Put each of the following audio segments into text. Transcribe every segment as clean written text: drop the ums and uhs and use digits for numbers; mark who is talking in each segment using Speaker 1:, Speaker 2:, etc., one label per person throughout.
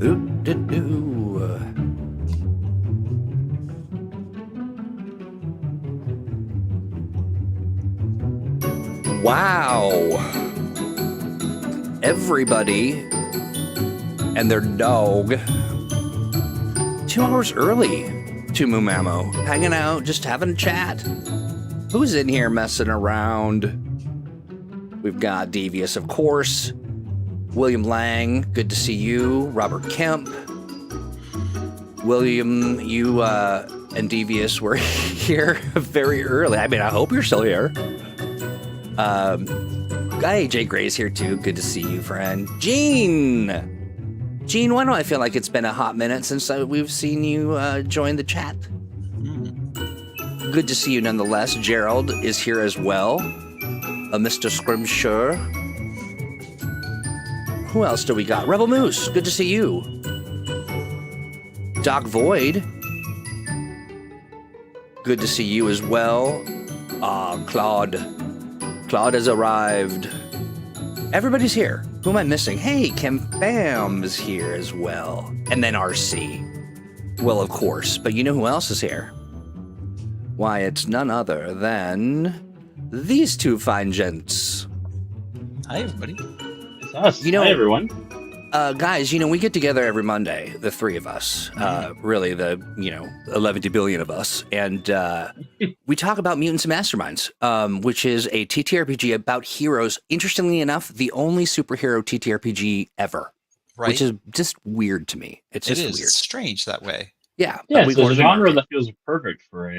Speaker 1: Ooh-doo-doo. Wow. Everybody and their dog 2 hours early to Mumamo, hanging out, just having a chat. Who's in here messing around? We've got Devious, of course. William Lang, good to see you. Robert Kemp. William, you and Devious were here very early. I mean, I hope you're still here. AJ Gray's here too. Good to see you, friend. Gene, why do I feel like it's been a hot minute since we've seen you join the chat? Good to see you nonetheless. Gerald is here as well. Mr. Scrimshire. Who else do we got? Rebel Moose, good to see you. Doc Void, good to see you as well. Claude has arrived. Everybody's here. Who am I missing? Hey, Kim Bam's here as well. And then RC. Well, of course. But you know who else is here? Why, it's none other than these two fine gents.
Speaker 2: Hi, everybody.
Speaker 3: It's us. Hi, everyone.
Speaker 1: Guys, we get together every Monday, the three of us, really the, 11 billion of us, and we talk about Mutants and Masterminds, which is a TTRPG about heroes. Interestingly enough, the only superhero TTRPG ever,
Speaker 2: right?
Speaker 1: Which is just weird to me. It's just weird.
Speaker 2: It's strange that way.
Speaker 1: Yeah.
Speaker 3: It's a genre that feels perfect for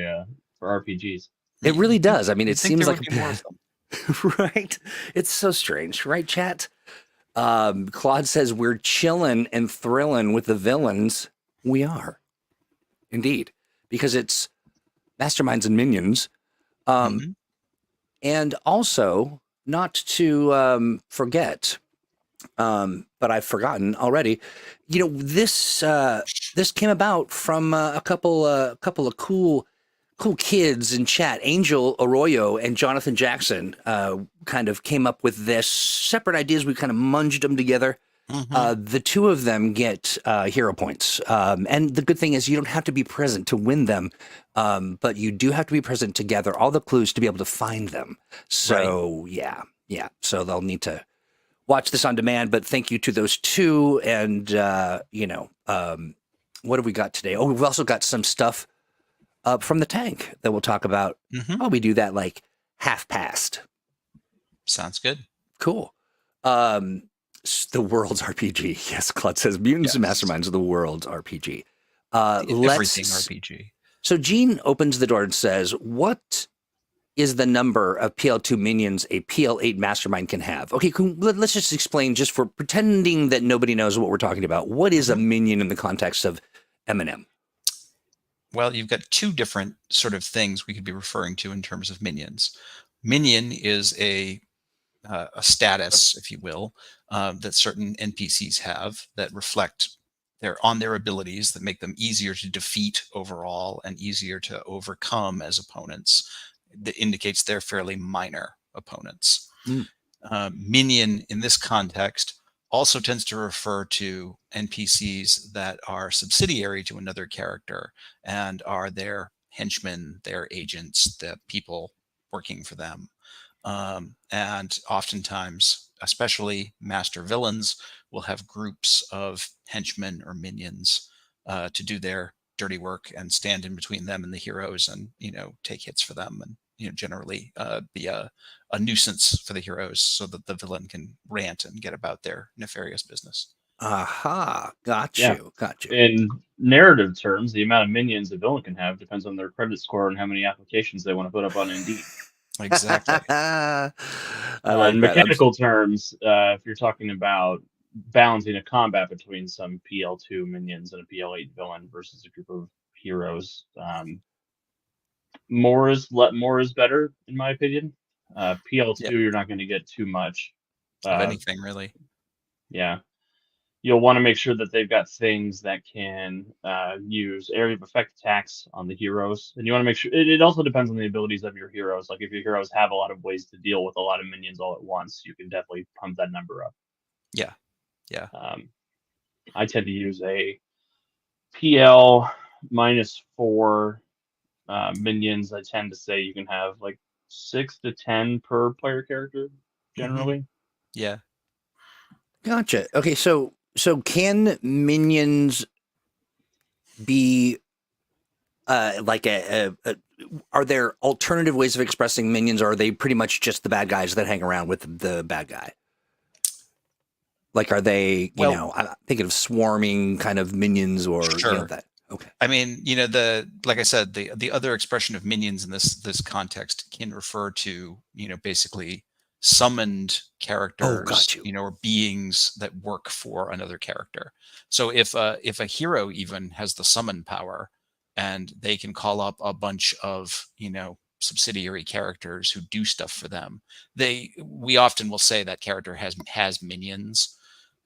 Speaker 3: RPGs.
Speaker 1: It really does. I mean, it seems like
Speaker 2: more of them.
Speaker 1: Right? It's so strange, right, chat? Claude says we're chilling and thrilling with the villains. We are, indeed, because it's Masterminds and Minions. And also, not to forget, but I've forgotten already. This came about from a couple of cool kids in chat. Angel Arroyo and Johnathan Jackson kind of came up with this separate ideas. We kind of munged them together. The two of them get hero points. And the good thing is you don't have to be present to win them, but you do have to be present to gather all the clues to be able to find them. So, yeah. So they'll need to watch this on demand, but thank you to those two. And, what have we got today? Oh, we've also got some stuff from the tank that we'll talk about. We do that like half past.
Speaker 2: Sounds good.
Speaker 1: Cool. The world's RPG. Yes, Claude says Mutants and Masterminds are the world's RPG.
Speaker 2: Everything RPG.
Speaker 1: So Gene opens the door and says, what is the number of PL2 minions a PL8 mastermind can have? Okay, let's just explain, just for pretending that nobody knows what we're talking about. What is a minion in the context of M&M?
Speaker 2: Well, you've got two different sort of things we could be referring to in terms of minions. Minion is a status, if you will, that certain NPCs have that reflect their abilities that make them easier to defeat overall and easier to overcome as opponents. That indicates they're fairly minor opponents. Minion in this context also tends to refer to NPCs that are subsidiary to another character and are their henchmen, their agents, the people working for them. And oftentimes, especially master villains, will have groups of henchmen or minions to do their dirty work and stand in between them and the heroes and, take hits for them and, generally be a nuisance for the heroes so that the villain can rant and get about their nefarious business.
Speaker 1: Aha, got you.
Speaker 3: In narrative terms, the amount of minions a villain can have depends on their credit score and how many applications they want to put up on Indeed.
Speaker 2: Exactly.
Speaker 3: In mechanical terms, if you're talking about balancing a combat between some PL2 minions and a PL8 villain versus a group of heroes, more is better, in my opinion. PL2, you're not going to get too much
Speaker 2: of anything, really.
Speaker 3: Yeah. You'll want to make sure that they've got things that can use area of effect attacks on the heroes. And you want to make sure it also depends on the abilities of your heroes. Like if your heroes have a lot of ways to deal with a lot of minions all at once, you can definitely pump that number up.
Speaker 2: Yeah.
Speaker 3: I tend to use a PL -4 minions. I tend to say you can have like 6 to 10 per player character generally.
Speaker 2: Yeah.
Speaker 1: Gotcha. Okay, so can minions be like are there alternative ways of expressing minions, or are they pretty much just the bad guys that hang around with the bad guy? Like, are they,
Speaker 2: Well,
Speaker 1: I'm thinking of swarming kind of minions, or
Speaker 2: sure.
Speaker 1: that. Okay.
Speaker 2: I mean, like I said, the other expression of minions in this context can refer to, basically summoned characters,
Speaker 1: got you.
Speaker 2: or beings that work for another character. So if a hero even has the summon power, and they can call up a bunch of, subsidiary characters who do stuff for them, we often will say that character has minions,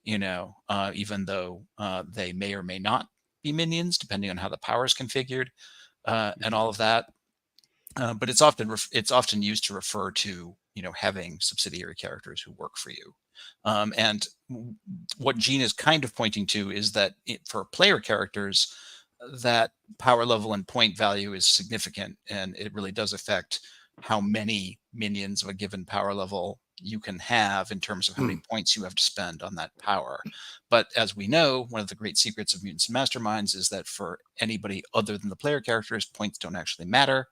Speaker 2: even though they may or may not be minions, depending on how the power is configured, and all of that. But it's often used to refer to, having subsidiary characters who work for you. And what Gene is kind of pointing to is that for player characters, that power level and point value is significant, and it really does affect how many minions of a given power level you can have in terms of how many points you have to spend on that power. But as we know, one of the great secrets of Mutants and Masterminds is that for anybody other than the player characters, points don't actually matter.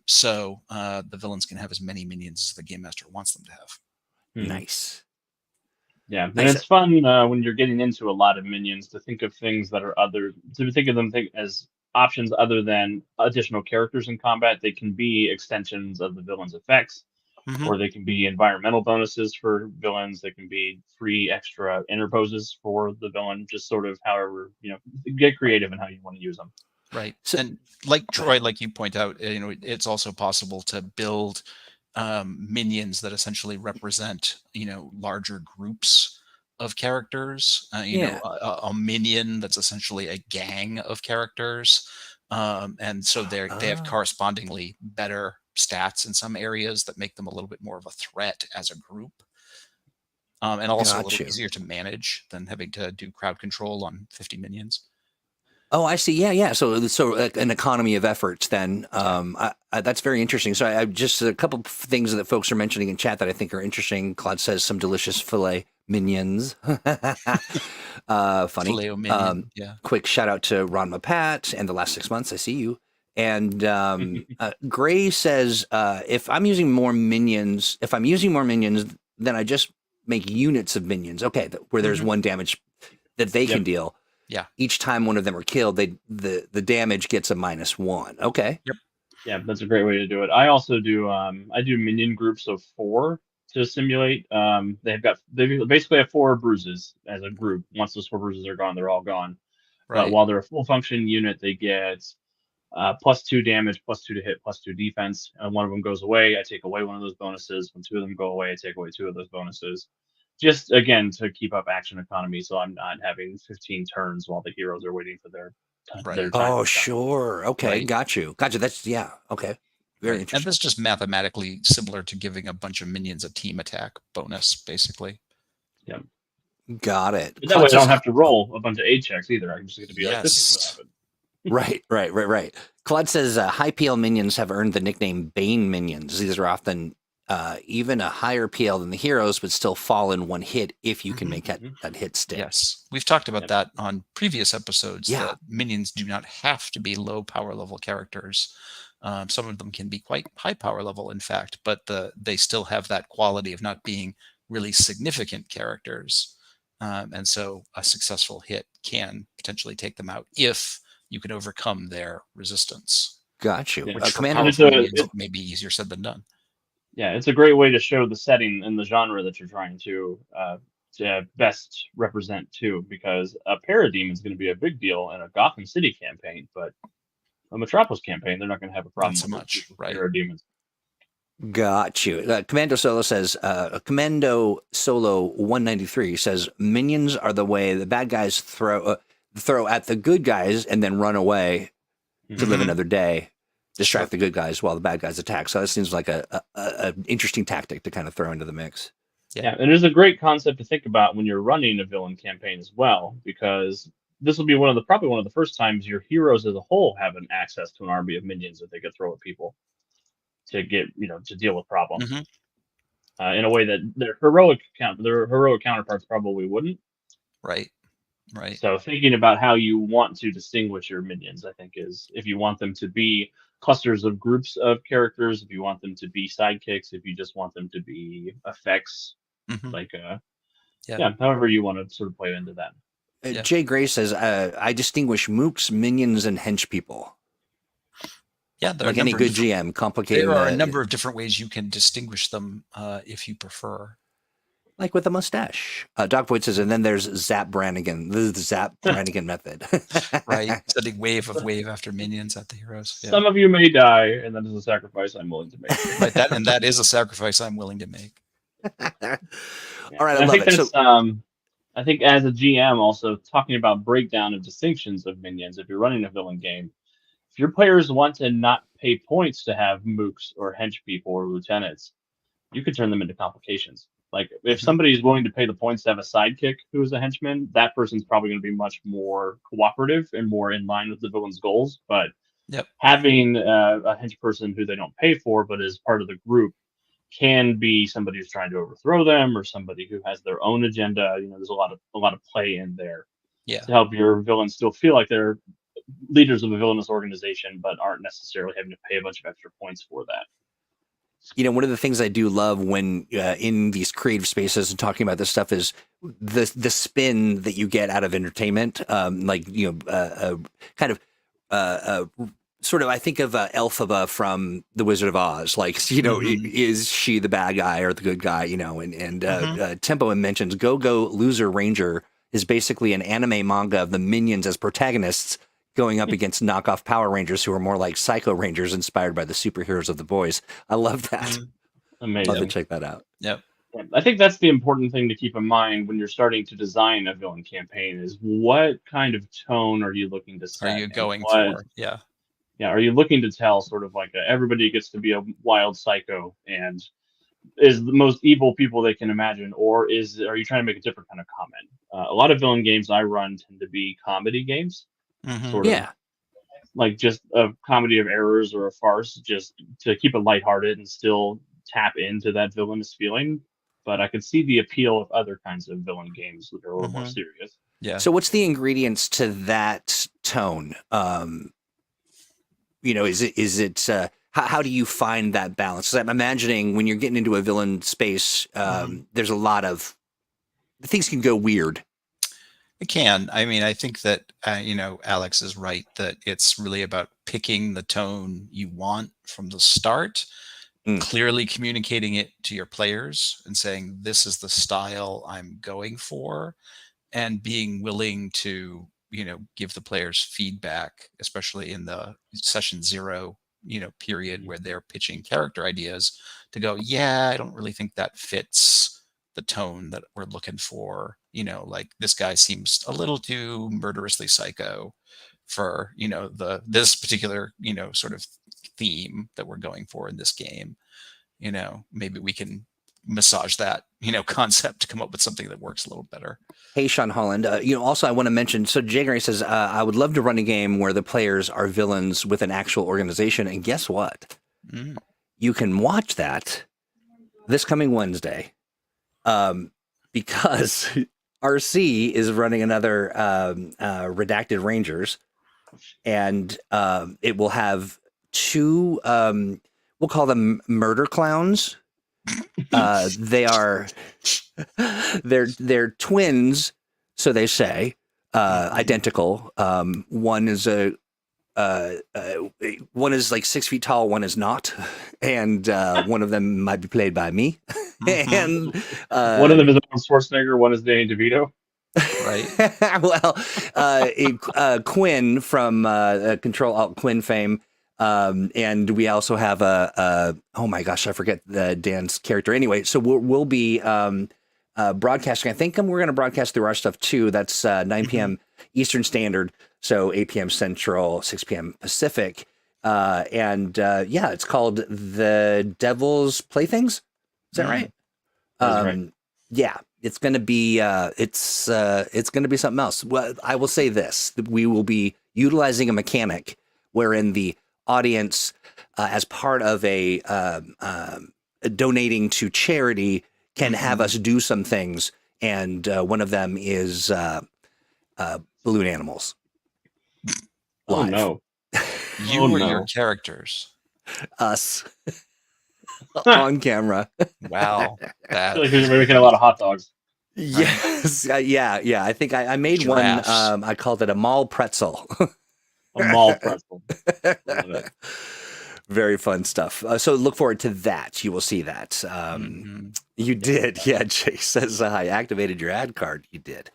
Speaker 2: So the villains can have as many minions as the game master wants them to have.
Speaker 1: Nice.
Speaker 3: Yeah, and
Speaker 1: Nice.
Speaker 3: it's fun when you're getting into a lot of minions to think of things that are think of them as options other than additional characters in combat. They can be extensions of the villain's effects, or they can be environmental bonuses for villains. They can be free extra interposes for the villain. Just sort of however, get creative in how you want to use them.
Speaker 2: Right. So, and like Troy, like you point out, it's also possible to build minions that essentially represent, larger groups of characters. A minion that's essentially a gang of characters, and so they have correspondingly better stats in some areas that make them a little bit more of a threat as a group, and also a little easier to manage than having to do crowd control on 50 minions.
Speaker 1: Oh, I see. Yeah. So an economy of efforts then. That's very interesting. So I just a couple of things that folks are mentioning in chat that I think are interesting. Claude says some delicious filet minions. Funny.
Speaker 2: Filet minion. Yeah.
Speaker 1: Quick shout out to Ron Mapat and the last 6 months. I see you. And Gray says, if I'm using more minions, then I just make units of minions. Okay, where there's one damage that they can deal.
Speaker 2: Yeah.
Speaker 1: Each time one of them are killed, the damage gets a -1. Okay.
Speaker 2: Yep.
Speaker 3: Yeah, that's a great way to do it. I also do I do minion groups of 4 to simulate. They basically have 4 bruises as a group. Once those 4 bruises are gone, they're all gone.
Speaker 2: Right.
Speaker 3: But while they're a full function unit, they get +2 damage, +2 to hit, +2 defense. And one of them goes away, I take away one of those bonuses. When 2 of them go away, I take away 2 of those bonuses. Just again to keep up action economy, so I'm not having 15 turns while the heroes are waiting for their time.
Speaker 1: Oh, sure. Okay,
Speaker 2: right.
Speaker 1: Got you. That's okay. Very interesting.
Speaker 2: And this is just mathematically similar to giving a bunch of minions a team attack bonus, basically.
Speaker 3: Yeah.
Speaker 1: Got it.
Speaker 3: But that way I don't have to roll a bunch of aid checks either. I'm just going to be like, this is what
Speaker 1: happened. Right. Claude says high PL minions have earned the nickname Bane minions. These are often even a higher PL than the heroes, but still fall in one hit if you can make that hit stick.
Speaker 2: Yes, we've talked about that on previous episodes. That minions do not have to be low power level characters. Some of them can be quite high power level, in fact, but they still have that quality of not being really significant characters. And so a successful hit can potentially take them out if you can overcome their resistance.
Speaker 1: Got you.
Speaker 2: Which for powerful minions may be easier said than done.
Speaker 3: Yeah, it's a great way to show the setting and the genre that you're trying to best represent too, because a parademon is going to be a big deal in a Gotham City campaign, but a Metropolis campaign, they're not going to have a problem
Speaker 2: Not so much, right?
Speaker 3: Parademons.
Speaker 1: Got you. Commando Solo says, Commando Solo 193 says, minions are the way the bad guys throw at the good guys and then run away to live another day. Distract the good guys while the bad guys attack. So that seems like a interesting tactic to kind of throw into the mix.
Speaker 3: Yeah, and it is a great concept to think about when you're running a villain campaign as well, because this will be probably one of the first times your heroes as a whole have an access to an army of minions that they could throw at people to get to deal with problems
Speaker 2: Hmm.
Speaker 3: in a way that their heroic counterparts probably wouldn't.
Speaker 2: Right. Right.
Speaker 3: So thinking about how you want to distinguish your minions, I think, is if you want them to be clusters of groups of characters, if you want them to be sidekicks, if you just want them to be effects,
Speaker 2: Hmm.
Speaker 3: like
Speaker 2: Yeah.
Speaker 3: yeah, however you want to sort of play into that.
Speaker 2: Yeah.
Speaker 1: Jay Gray says, I distinguish mooks, minions, and hench people.
Speaker 2: Yeah, there
Speaker 1: Like
Speaker 2: are a
Speaker 1: any
Speaker 2: number of
Speaker 1: good
Speaker 2: different-
Speaker 1: GM, complicating
Speaker 2: There are a
Speaker 1: the,
Speaker 2: number of different ways you can distinguish them if you prefer.
Speaker 1: like with a mustache. Doc Voigt says, and then there's Zap Brannigan. This is the Zap Brannigan method.
Speaker 2: Right, sending wave after minions at the heroes. Yeah.
Speaker 3: Some of you may die, and that is a sacrifice I'm willing to make.
Speaker 2: Right, that is a sacrifice I'm willing to make.
Speaker 3: Yeah.
Speaker 1: All right,
Speaker 3: And
Speaker 1: I love
Speaker 3: think
Speaker 1: it.
Speaker 3: that's
Speaker 1: So,
Speaker 3: I think as a GM, also talking about breakdown of distinctions of minions. If you're running a villain game, if your players want to not pay points to have mooks or hench people or lieutenants, you could turn them into complications. Like if
Speaker 2: Mhm.
Speaker 3: somebody is willing to pay the points to have a sidekick who is a henchman, that person's probably going to be much more cooperative and more in line with the villain's goals. But
Speaker 2: Yep.
Speaker 3: having a hench person who they don't pay for but is part of the group can be somebody who's trying to overthrow them or somebody who has their own agenda. There's a lot of play in there
Speaker 2: Yeah.
Speaker 3: to help your villains still feel like they're leaders of a villainous organization, but aren't necessarily having to pay a bunch of extra points for that.
Speaker 1: one of the things I do love when in these creative spaces and talking about this stuff is the spin that you get out of entertainment. Kind of sort of, I think of Elphaba from The Wizard of Oz. Like,
Speaker 2: Mhm.
Speaker 1: is she the bad guy or the good guy? Tempo mentions Go-Go Loser Ranger is basically an anime manga of the minions as protagonists going up against knockoff Power Rangers who are more like Psycho Rangers inspired by the superheroes of the boys. I love that.
Speaker 2: Mhm.
Speaker 3: Amazing.
Speaker 1: Love to check that out.
Speaker 2: Yep.
Speaker 3: Yeah, I think that's the important thing to keep in mind when you're starting to design a villain campaign is what kind of tone are you looking to set?
Speaker 2: Are you
Speaker 3: and
Speaker 2: going
Speaker 3: what-
Speaker 2: for? Yeah.
Speaker 3: Yeah, are you looking to tell sort of like everybody gets to be a wild psycho and is the most evil people they can imagine, or are you trying to make a different kind of comment? A lot of villain games I run tend to be comedy games,
Speaker 2: Mhm.
Speaker 3: sort of
Speaker 1: Yeah.
Speaker 3: like just a comedy of errors or a farce, just to keep it lighthearted and still tap into that villainous feeling. But I could see the appeal of other kinds of villain games that are a little more
Speaker 2: Mhm.
Speaker 3: serious.
Speaker 2: Yeah.
Speaker 1: So what's the ingredients to that tone? Is it how do you find that balance? 'Cause I'm imagining when you're getting into a villain space, there's a lot of things can go weird.
Speaker 2: It can. I mean, I think that, Alex is right that it's really about picking the tone you want from the start,
Speaker 1: Mm.
Speaker 2: clearly communicating it to your players and saying, this is the style I'm going for, and being willing to, give the players feedback, especially in the session 0, period where they're pitching character ideas to go, yeah, I don't really think that fits the tone that we're looking for. Like this guy seems a little too murderously psycho for, this particular, sort of theme that we're going for in this game. Maybe we can massage that, concept to come up with something that works a little better.
Speaker 1: Hey, Sean Holland. Also I want to mention. So Jay Gray says I would love to run a game where the players are villains with an actual organization. And guess what?
Speaker 2: Mm.
Speaker 1: You can watch that this coming Wednesday, because RC is running another Redacted Rangers, and it will have two. We'll call them murder clowns. They are they're twins, so they say, identical. One is one is like 6 feet tall, one is not, and one of them might be played by me. And
Speaker 3: One of them is Arnold Schwarzenegger, one is Danny DeVito.
Speaker 2: Right.
Speaker 1: Well, Quinn from Control Alt Quinn fame. And we also have oh my gosh, I forget Dan's character. Anyway, so we'll be broadcasting. I think we're going to broadcast through our stuff too. That's 9 p.m. Eastern Standard, so 8 p.m. Central, 6 p.m. Pacific. It's called The Devil's Playthings. Is that right?
Speaker 3: That's right.
Speaker 1: Yeah, it's going to be it's going to be something else. Well, I will say this: that we will be utilizing a mechanic wherein the audience, as part of a donating to charity, can have us do some things, and one of them is balloon animals.
Speaker 3: Oh
Speaker 1: Live.
Speaker 3: no.
Speaker 2: You
Speaker 3: Oh,
Speaker 2: or
Speaker 3: no.
Speaker 2: your characters?
Speaker 1: Us on camera.
Speaker 2: Wow.
Speaker 3: I
Speaker 2: That
Speaker 3: feel like we're making a lot of hot dogs.
Speaker 1: Yes, yeah. I think I made one.
Speaker 2: Giraffes.
Speaker 1: I called it a mall pretzel.
Speaker 3: A mall pretzel. Love it.
Speaker 1: Very fun stuff. So look forward to that. You will see that. You did, yeah. Jay says I activated your ad card. You did.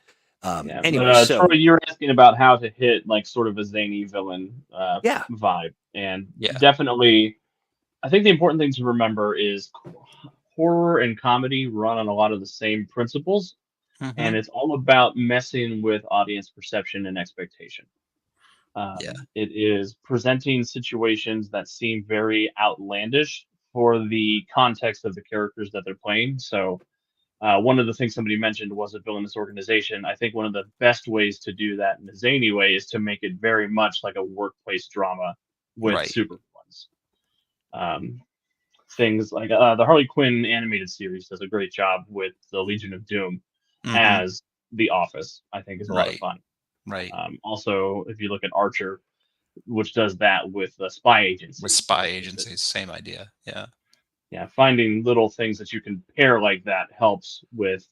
Speaker 3: Yeah.
Speaker 1: Anyway,
Speaker 3: But,
Speaker 1: so
Speaker 3: Troy, you were asking about how to hit like sort of a zany villain
Speaker 1: yeah,
Speaker 3: vibe, and
Speaker 2: Yeah.
Speaker 3: definitely, I think the important thing to remember is horror and comedy run on a lot of the same principles, and it's all about messing with audience perception and expectation.
Speaker 2: Yeah.
Speaker 3: It is presenting situations that seem very outlandish for the context of the characters that they're playing. So, one of the things somebody mentioned was a villainous organization. I think one of the best ways to do that in a zany way is to make it very much like a workplace drama with
Speaker 2: Right.
Speaker 3: supervillains. Um, Things like the Harley Quinn animated series does a great job with the Legion of Doom as the Office. I think is a lot of
Speaker 2: Right.
Speaker 3: fun.
Speaker 2: Right.
Speaker 3: Also, if you look at Archer, which does that with the spy agency.
Speaker 2: With spy agencies, same idea. Yeah.
Speaker 3: Yeah, finding little things that you can pair like that helps with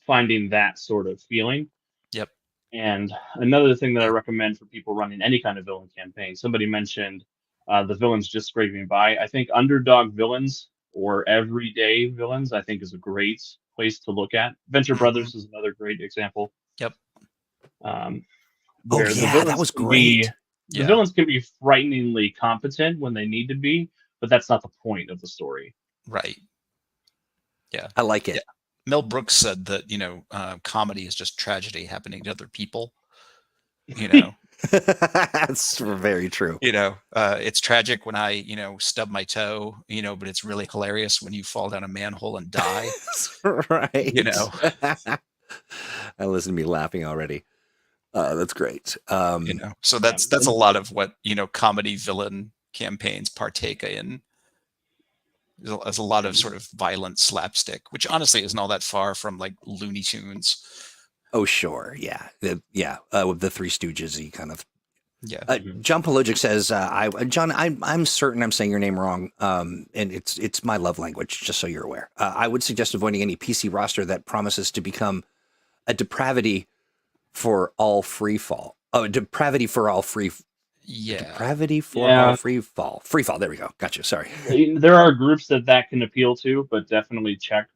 Speaker 3: finding that sort of feeling.
Speaker 2: Yep.
Speaker 3: And another thing that I recommend for people running any kind of villain campaign, somebody mentioned the villains just scraping by. I think underdog villains or everyday villains, I think, is a great place to look at. Venture Brothers is another great example.
Speaker 2: Yep.
Speaker 1: oh
Speaker 3: Where the
Speaker 1: yeah, that
Speaker 3: villains
Speaker 1: was
Speaker 3: can be
Speaker 1: great.
Speaker 3: the
Speaker 2: Yeah.
Speaker 3: villains can be frighteningly competent when they need to be, but that's not the point of the story.
Speaker 2: Right. Yeah.
Speaker 1: I like it.
Speaker 2: Yeah. Mel Brooks said that, comedy is just tragedy happening to other people.
Speaker 1: That's very true.
Speaker 2: It's tragic when I, stub my toe, but it's really hilarious when you fall down a manhole and die.
Speaker 1: Right. I listen to me laughing already. That's great.
Speaker 2: So that's a lot of what, comedy villain campaigns partake in. There's a lot of sort of violent slapstick, which honestly isn't all that far from like Looney Tunes.
Speaker 1: Oh, sure. Yeah. With the Three Stooges, he kind of.
Speaker 2: Yeah.
Speaker 1: John Pologic says, John, I'm certain I'm saying your name wrong. And it's my love language, just so you're aware. I would suggest avoiding any PC roster that promises to become a depravity for all free fall. Oh, depravity for all free.
Speaker 2: Yeah.
Speaker 1: Depravity for all free fall. Free fall. There we go. Gotcha. Sorry.
Speaker 3: There are groups that can appeal to, but definitely check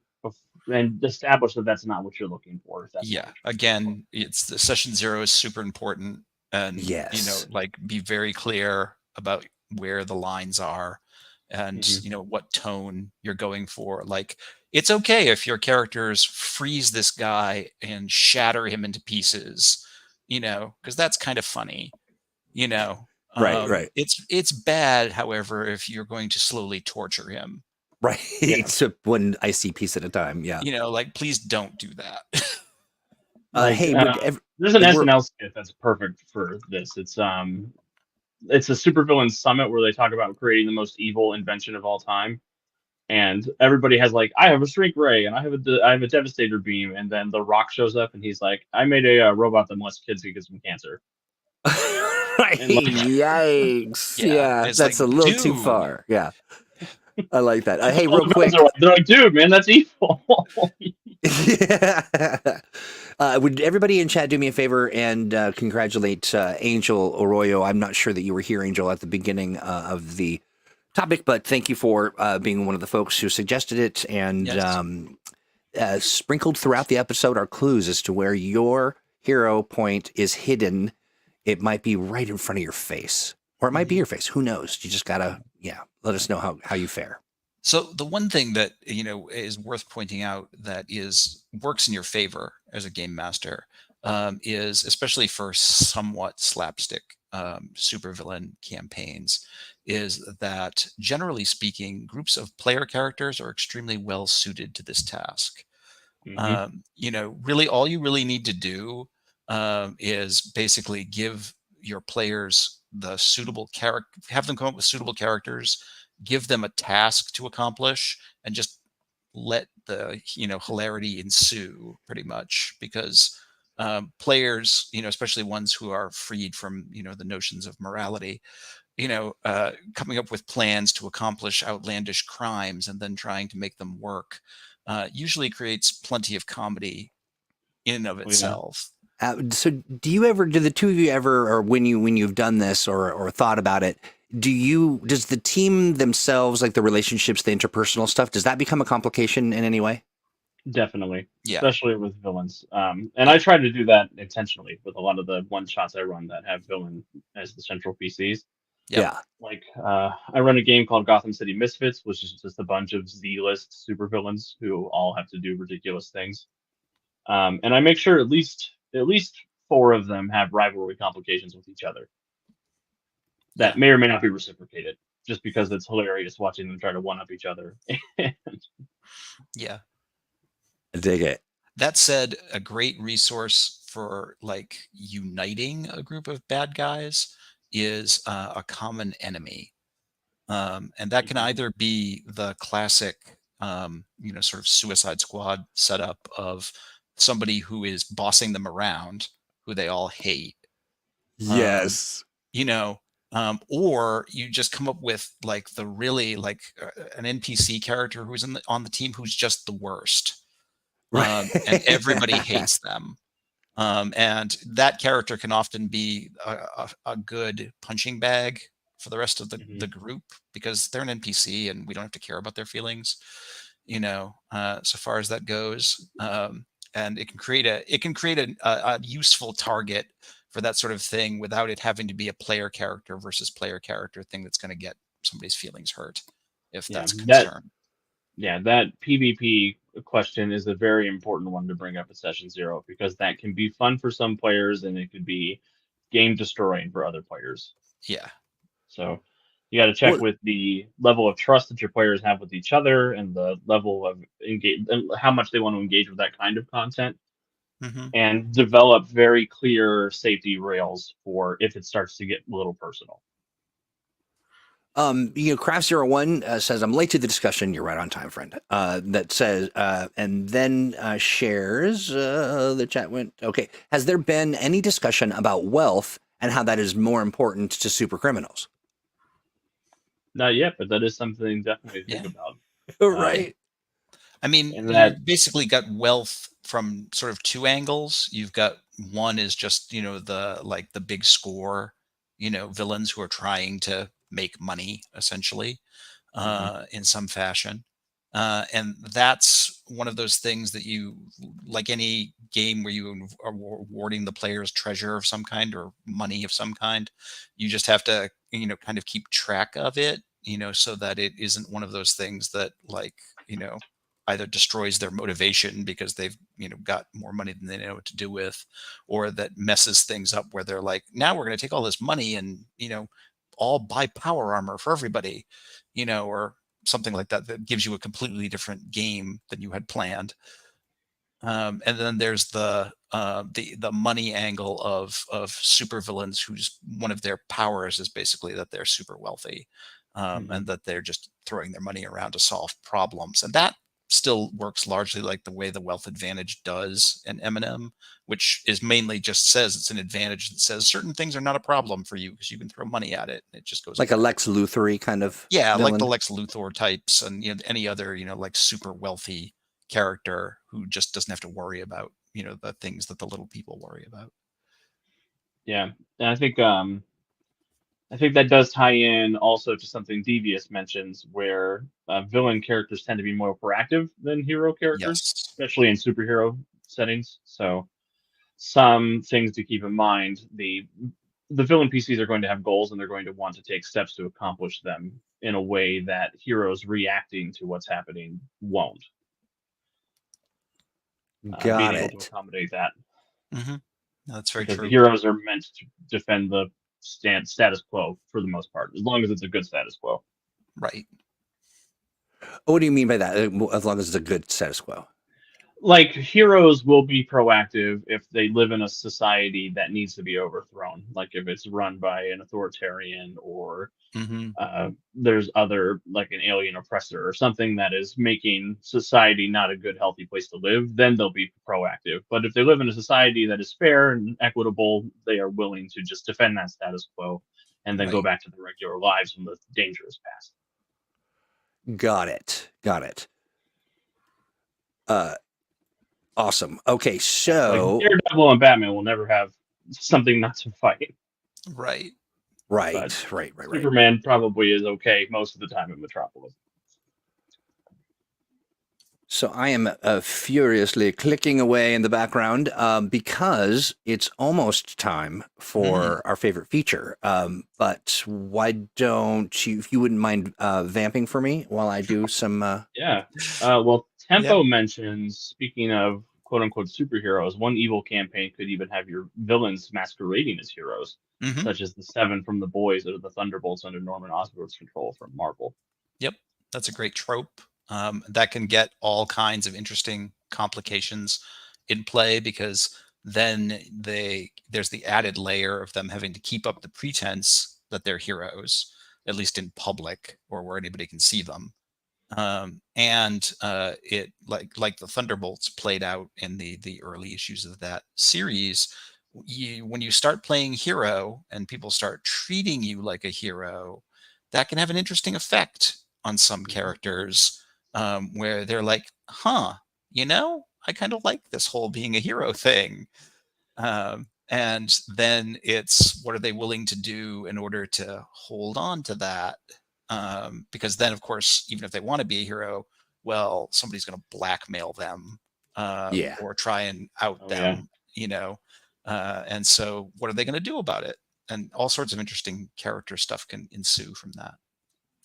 Speaker 3: and establish that that's not what you're looking for.
Speaker 2: Yeah. Again, it's the session 0 is super important, and
Speaker 1: yes,
Speaker 2: be very clear about where the lines are, and what tone you're going for. Like, it's okay if your characters freeze this guy and shatter him into pieces, because that's kind of funny.
Speaker 1: Right.
Speaker 2: It's bad, however, if you're going to slowly torture him.
Speaker 1: Right.
Speaker 3: Yeah.
Speaker 1: So one icy piece at a time. Yeah.
Speaker 2: Please don't do that.
Speaker 1: Hey,
Speaker 3: there's an SNL skit that's perfect for this. It's a supervillain summit where they talk about creating the most evil invention of all time, and everybody has like, I have a shrink ray and I have a devastator beam, and then The Rock shows up and he's like, I made a robot that molests kids who gets them cancer.
Speaker 1: Right. Yikes. Yeah, that's like, a little too far. Yeah. I like that. Hey, real quick.
Speaker 3: They're like, dude, man, that's evil.
Speaker 1: Yeah. Would everybody in chat do me a favor and congratulate Angel Arroyo? I'm not sure that you were here, Angel, at the beginning of the topic, but thank you for being one of the folks who suggested it. And
Speaker 2: yes.
Speaker 1: Sprinkled throughout the episode are clues as to where your hero point is hidden. It might be right in front of your face, or it might be your face. Who knows? You just gotta, let us know how you fare.
Speaker 2: So the one thing that is worth pointing out that works in your favor as a game master is, especially for somewhat slapstick supervillain campaigns, is that generally speaking, groups of player characters are extremely well suited to this task. Really, all you really need to do is basically give your players the suitable character, have them come up with suitable characters, give them a task to accomplish, and just let the hilarity ensue, pretty much, because players, especially ones who are freed from the notions of morality, coming up with plans to accomplish outlandish crimes and then trying to make them work usually creates plenty of comedy in and of itself.
Speaker 1: So do the two of you ever, or when you've done this or thought about it, does the team themselves, like the relationships, the interpersonal stuff, does that become a complication in any way?
Speaker 3: Definitely,
Speaker 2: Yeah.
Speaker 3: especially with villains. And I try to do that intentionally with a lot of the one shots I run that have villain as the central PCs.
Speaker 2: Yep.
Speaker 1: Yeah.
Speaker 3: Like I run a game called Gotham City Misfits, which is just a bunch of Z-list supervillains who all have to do ridiculous things. And I make sure at least 4 of them have rivalry complications with each other that may or may not be reciprocated, just because it's hilarious watching them try to one-up each other.
Speaker 2: Yeah.
Speaker 1: I dig it.
Speaker 2: That said, a great resource for like uniting a group of bad guys is a common enemy. And that can either be the classic, sort of Suicide Squad setup of somebody who is bossing them around, who they all hate.
Speaker 1: Yes.
Speaker 2: Or you just come up with like the really like an NPC character who's on the team who's just the worst.
Speaker 1: Right.
Speaker 2: And everybody hates them. And that character can often be a good punching bag for the rest of the group, because they're an NPC and we don't have to care about their feelings, so far as that goes. And it can create a useful target for that sort of thing without it having to be a player character versus player character thing that's going to get somebody's feelings hurt, if that's a concern.
Speaker 3: That PvP question is a very important one to bring up at session 0, because that can be fun for some players and it could be game destroying for other players.
Speaker 2: Yeah.
Speaker 3: So you got to check with the level of trust that your players have with each other and the level of engage and how much they want to engage with that kind of content, and develop very clear safety rails for if it starts to get a little personal.
Speaker 1: Craft01 says, I'm late to the discussion. You're right on time, friend. That says, and then shares, the chat went, okay. Has there been any discussion about wealth and how that is more important to super criminals?
Speaker 3: Not yet, but that is something definitely to think about.
Speaker 1: Right.
Speaker 2: I mean, you've basically got wealth from sort of 2 angles. You've got one is just, the big score, villains who are trying to make money, essentially, in some fashion. And that's one of those things that you, like any game where you are awarding the players treasure of some kind or money of some kind, you just have to, kind of keep track of it, so that it isn't one of those things that either destroys their motivation because they've got more money than they know what to do with, or that messes things up where they're like, now we're going to take all this money and all buy power armor for everybody, or something like that gives you a completely different game than you had planned. And then there's the money angle of supervillains whose one of their powers is basically that they're super wealthy, and that they're just throwing their money around to solve problems, and that still works largely like the way the wealth advantage does in M&M, which is mainly just says it's an advantage that says certain things are not a problem for you because you can throw money at it. And it just goes
Speaker 1: like away. A Lex Luthor-y kind of villain.
Speaker 2: Like the Lex Luthor types and any other like super wealthy character who just doesn't have to worry about the things that the little people worry about.
Speaker 3: Yeah, and I think that does tie in also to something Devious mentions, where villain characters tend to be more proactive than hero characters, especially in superhero settings. So some things to keep in mind: the villain PCs are going to have goals, and they're going to want to take steps to accomplish them in a way that heroes reacting to what's happening won't.
Speaker 1: Got
Speaker 3: being
Speaker 1: it.
Speaker 3: able to accommodate that.
Speaker 2: That's very
Speaker 3: because
Speaker 2: true.
Speaker 3: The heroes are meant to defend the status quo for the most part, as long as it's a good status quo.
Speaker 2: Right.
Speaker 1: What do you mean by that? As long as it's a good status quo?
Speaker 3: like heroes will be proactive if they live in a society that needs to be overthrown, like if it's run by an authoritarian or
Speaker 2: Hmm.
Speaker 3: there's other like an alien oppressor or something that is making society not a good healthy place to live, then they'll be proactive. But if they live in a society that is fair and equitable, they are willing to just defend that status quo and then go
Speaker 2: Right.
Speaker 3: back to their regular lives when the danger is past.
Speaker 1: Got it. Got it. Awesome. Okay,
Speaker 3: Like
Speaker 1: so
Speaker 3: Daredevil and Batman will never have something not to fight.
Speaker 2: Right.
Speaker 1: right.
Speaker 3: But
Speaker 1: Right.
Speaker 3: Superman probably is okay most of the time in Metropolis.
Speaker 1: So I am furiously clicking away in the background because it's almost time for our favorite feature. But why don't you, if you wouldn't mind vamping for me while I do some.
Speaker 3: Yeah. Well,
Speaker 2: Yeah.
Speaker 3: Tempo mentions, speaking of quote unquote superheroes, one evil campaign could even have your villains masquerading as heroes,
Speaker 2: Hmm.
Speaker 3: such as the Seven from The Boys or the Thunderbolts under Norman Osborn's control from Marvel.
Speaker 2: Yep. That's a great trope. That can get all kinds of interesting complications in play because then there's the added layer of them having to keep up the pretense that they're heroes, at least in public or where anybody can see them. And it like the Thunderbolts played out in the early issues of that series. When you start playing hero and people start treating you like a hero, that can have an interesting effect on some characters, where they're like, huh, I kind of like this whole being a hero thing. And then it's what are they willing to do in order to hold on to that? Because then, of course, even if they want to be a hero, well, somebody's going to blackmail them,
Speaker 1: Yeah.
Speaker 2: or try and out them, and so what are they going to do about it? And all sorts of interesting character stuff can ensue from that.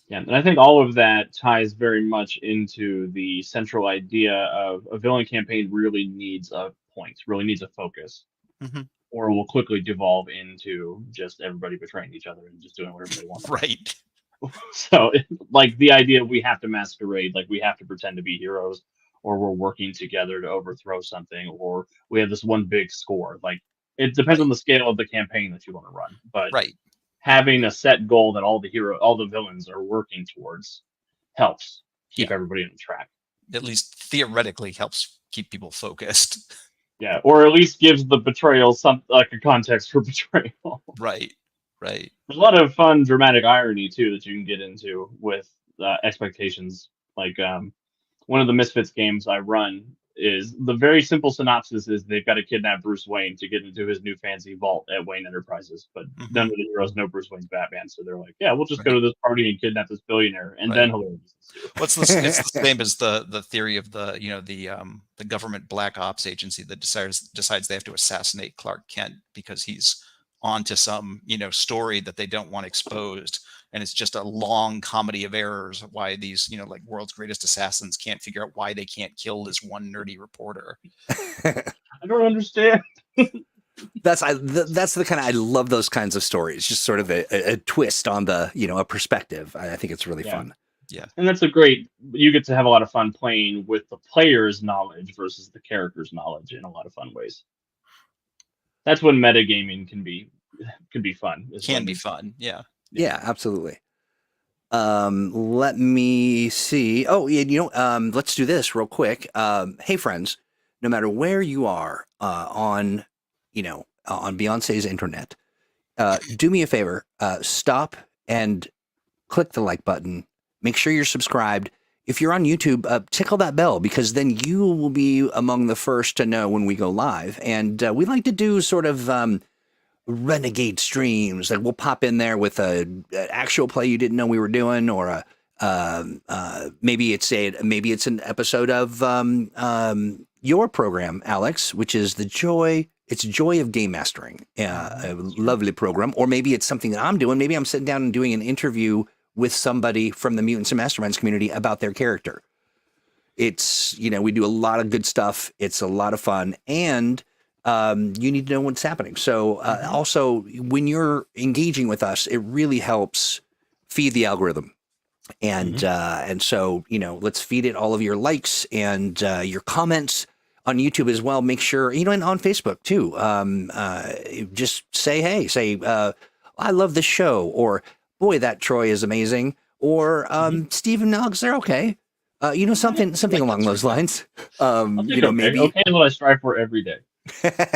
Speaker 3: Yeah, and I think all of that ties very much into the central idea of a villain campaign really needs a point, really needs a focus,
Speaker 2: Hmm.
Speaker 3: or will quickly devolve into just everybody betraying each other and just doing whatever they want.
Speaker 2: Right.
Speaker 3: So, like the idea we have to masquerade, like we have to pretend to be heroes, or we're working together to overthrow something, or we have this one big score. Like it depends on
Speaker 2: Right.
Speaker 3: the scale of the campaign that you want to run, but
Speaker 2: Right.
Speaker 3: having a set goal that all the villains are working towards helps keep
Speaker 2: Yeah.
Speaker 3: everybody on track.
Speaker 2: At least theoretically helps keep people focused.
Speaker 3: Yeah, or at least gives the betrayal some like a context for betrayal.
Speaker 2: Right. Right.
Speaker 3: There's a lot of fun dramatic irony too that you can get into with expectations. Like one of the Misfits games I run is the very simple synopsis is they've got to kidnap Bruce Wayne to get into his new fancy vault at Wayne Enterprises, but none of the heroes know Bruce Wayne's Batman, so they're like, yeah, we'll just go to this party and kidnap this billionaire, and then hilarious.
Speaker 2: It's the same as the theory of the government black ops agency that decides they have to assassinate Clark Kent because he's onto some story that they don't want exposed, and it's just a long comedy of errors why these like world's greatest assassins can't figure out why they can't kill this one nerdy reporter.
Speaker 3: I don't understand.
Speaker 1: That's the kind of, I love those kinds of stories, just sort of a twist on the a perspective. I think it's really fun.
Speaker 2: Yeah,
Speaker 3: and that's you get to have a lot of fun playing with the player's knowledge versus the character's knowledge in a lot of fun ways. That's when metagaming can be fun.
Speaker 2: Can be fun. Yeah,
Speaker 1: absolutely. Let me see. Oh, yeah, let's do this real quick. Hey friends, no matter where you are on Beyonce's internet, do me a favor, stop and click the like button. Make sure you're subscribed. If you're on YouTube, tickle that bell because then you will be among the first to know when we go live. And we like to do sort of renegade streams. Like we'll pop in there with an actual play you didn't know we were doing, or maybe it's an episode of your program, Alex, which is It's Joy of Game Mastering, a lovely program. Or maybe it's something that I'm doing. Maybe I'm sitting down and doing an interview with somebody from the Mutants and Masterminds community about their character. It's, we do a lot of good stuff. It's a lot of fun. And you need to know what's happening. So also, when you're engaging with us, it really helps feed the algorithm. And so, let's feed it all of your likes and your comments. on YouTube as well. Make sure, and on Facebook too. Just say, hey, I love this show, or boy, that Troy is amazing, or Steve and Alex, they're okay. Something
Speaker 2: like
Speaker 1: along
Speaker 2: that
Speaker 1: those
Speaker 2: sort of
Speaker 1: lines.
Speaker 3: I'll take okay.
Speaker 1: Maybe
Speaker 3: Okay is what I strive for every day.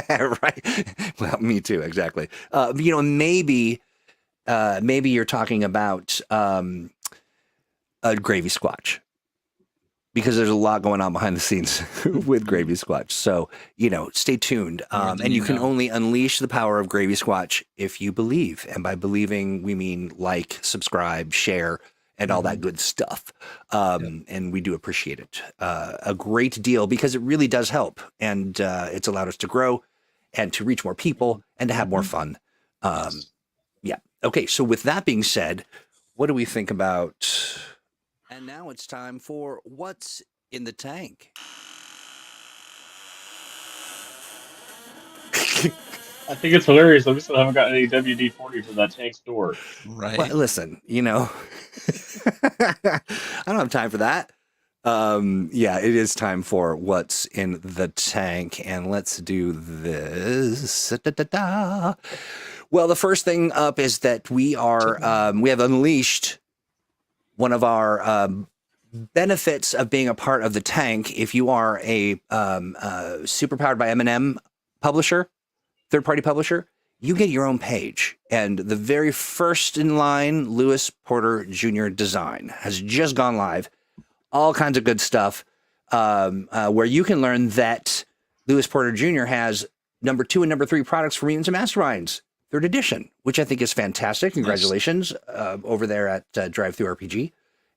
Speaker 1: Right. Well, me too. Exactly. Maybe you're talking about a Gravy Squatch, because there's a lot going on behind the scenes with Gravy Squatch. So, stay tuned. And you can only unleash the power of Gravy Squatch if you believe. And by believing, we mean like, subscribe, share, and all that good stuff. And we do appreciate it a great deal, because it really does help. And it's allowed us to grow and to reach more people and to have more fun. Yeah. Okay. So with that being said, what do we think about... And now it's time for What's in the Tank.
Speaker 3: I think it's hilarious that we still haven't gotten any WD-40 from that tank store.
Speaker 2: Right.
Speaker 1: Well, listen, I don't have time for that. Yeah, it is time for What's in the Tank. And let's do this. Da-da-da-da. Well, the first thing up is that we have unleashed one of our benefits of being a part of the tank. If you are a Superpowered by M&M publisher, third-party publisher, you get your own page. And the very first in line, Lewis Porter Jr. design, has just gone live. All kinds of good stuff, where you can learn that Lewis Porter Jr. has number 2 and number 3 products for Mutants and Masterminds, 3rd edition, which I think is fantastic. Congratulations over there at Drive-Thru RPG,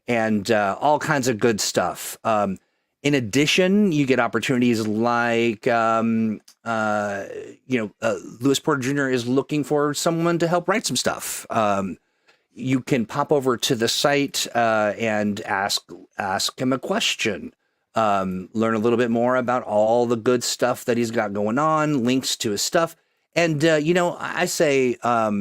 Speaker 1: and all kinds of good stuff. In addition, you get opportunities like, Lewis Porter Jr. is looking for someone to help write some stuff. You can pop over to the site and ask him a question. Learn a little bit more about all the good stuff that he's got going on, links to his stuff. And, I say, as